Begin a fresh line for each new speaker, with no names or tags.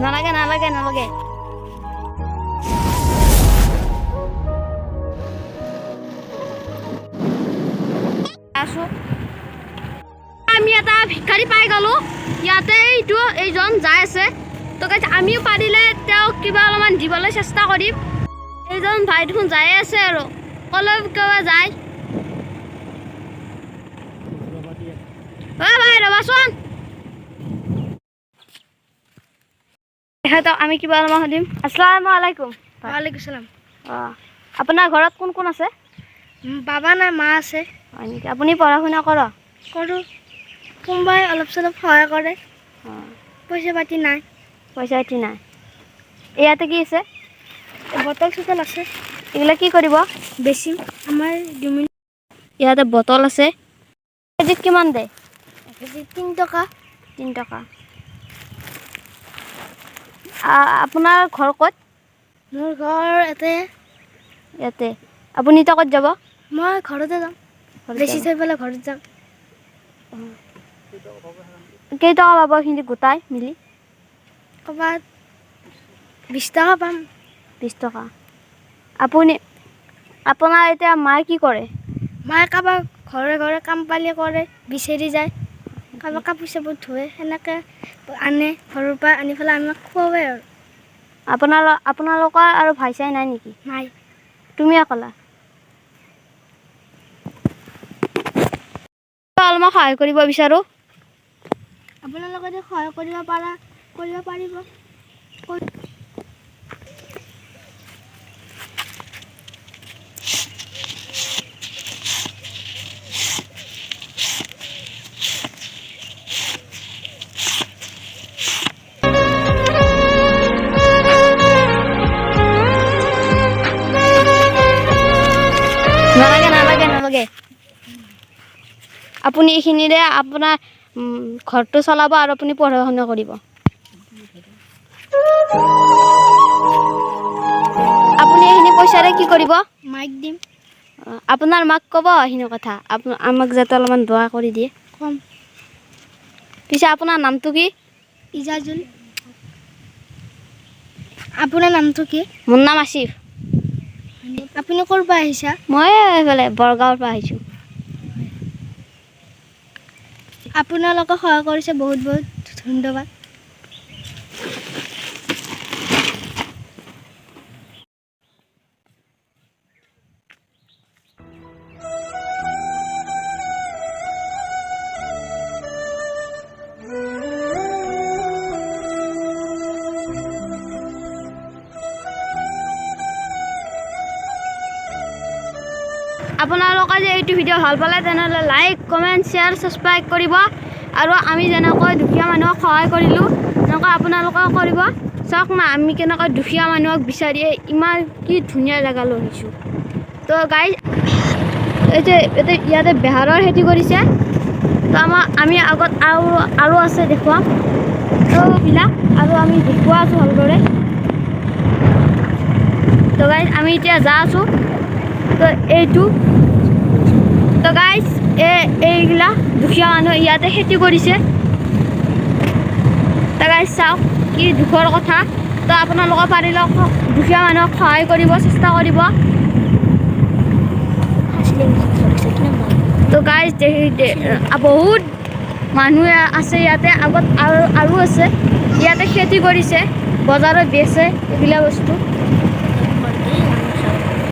নালাগে নালাগে নালাগে আছো আমি এটা ভিক্ষাৰী পাই গলো ইয়াতে এইটো এইজন যাই আছে তো গাইজ আমিও পাৰিলে তেওঁক কিবা অলপমান দিবলৈ চেষ্টা কৰিম এইজন ভাই দেখোন যাই আছে আৰু কলৈ কিবা যায় ভাই ৰবাচোন আমি কিবা অলপমান সুধিম আসসালামু আলাইকুম
ওয়ালাইকুম সালাম
আপোনাৰ ঘৰত কোন কোন আছে
বাবা নাই মা আছে
হয় নেকি আপুনি পঢ়া শুনা কৰ
কৰোঁ কোনোবাই অলপ চলপ সহায় কৰে পইচা পাতি নাই
পইচা পাতি নাই ইয়াতে কি আছে
বটল চটল আছে
এগুলা কি কৰিব
বেছিম আমাৰ দুমিন
ইয়াতে বটল আছে কেজিত কিমান দে
3 টকা
3 টকা আপোনাৰ ঘৰ ক'ত
মোৰ ঘৰ
ইয়াতে আপুনি এতিয়া ক'ত যাব
মই ঘৰতে যাম বেছি থৈ পেলাই ঘৰত যাম
কেইটকা পাব এইখিনি গোটাই মিলি
ক'ৰবাত 20 টকা পাম
20 টকা আপোনাৰ এতিয়া মায়ে কি কৰে
মায়ে কাৰোবাৰ ঘৰে ঘৰে কাম পালে কৰে বিচাৰি যায় কাৰোবাৰ কাপোৰ চাপোৰ ধুৱে সেনেকৈ আনে ঘৰৰ পৰা আনি পেলাই আমাক খুৱাবে আৰু
আপোনালোকৰ আৰু ভাই চাই নাই নেকি
নাই
তুমিয়ে ক'লা অলপমান সহায় কৰিব বিচাৰোঁ
আপোনালোকে যদি সহায় কৰিব পাৰিব
নালাগে নালাগে নালাগে আপুনি এইখিনিৰে আপোনাৰ ঘৰটো চলাব আৰু আপুনি পঢ়া শুনা কৰিব আপুনি এইখিনি পইচাৰে কি কৰিব
মাইক দিম
আপোনাৰ মাক ক'ব এইখিনি কথা আমাক যাতে অলপমান দোৱা কৰি দিয়ে
কম
পিছে আপোনাৰ নামটো কি
ইজাজুল আপোনাৰ নামটো কি
মোৰ নাম আসিফ
আপুনি ক'ৰ পৰা আহিছা
মই এইফালে বৰগাঁৱৰ পৰা আহিছোঁ
আপোনালোকে সহায় কৰিছে বহুত বহুত ধন্যবাদ
আপোনালোকে যে এইটো ভিডিঅ' ভাল পালে তেনেহ'লে লাইক কমেণ্ট শ্বেয়াৰ ছাবস্ক্ৰাইব কৰিব আৰু আমি যেনেকৈ দুখীয়া মানুহক সহায় কৰিলোঁ তেনেকৈ আপোনালোকেও কৰিব চাওক না আমি কেনেকৈ দুখীয়া মানুহক বিচাৰি ইমান কি ধুনীয়া জেগা লৈ আহিছোঁ তো গাইজ ইয়াতে বেহাৰৰ খেতি কৰিছে তো আমি আগত আৰু আছে দেখুৱাম বিলাক আৰু আমি দেখুওৱা আছোঁ ভালদৰে তো গাইজ আমি এতিয়া যা আছোঁ তো এইটো তো গাইজ এইগিলা দুখীয়া মানুহ ইয়াতে খেতি কৰিছে তো গাইজ চাওক কি দুখৰ কথা তো আপোনালোকে পাৰিলে দুখীয়া মানুহক সহায় কৰিব চেষ্টা কৰিব তো গাইজ বহুত মানুহে আছে ইয়াতে আগত আৰু আছে ইয়াতে খেতি কৰিছে বজাৰত বেচে এইগিলা বস্তু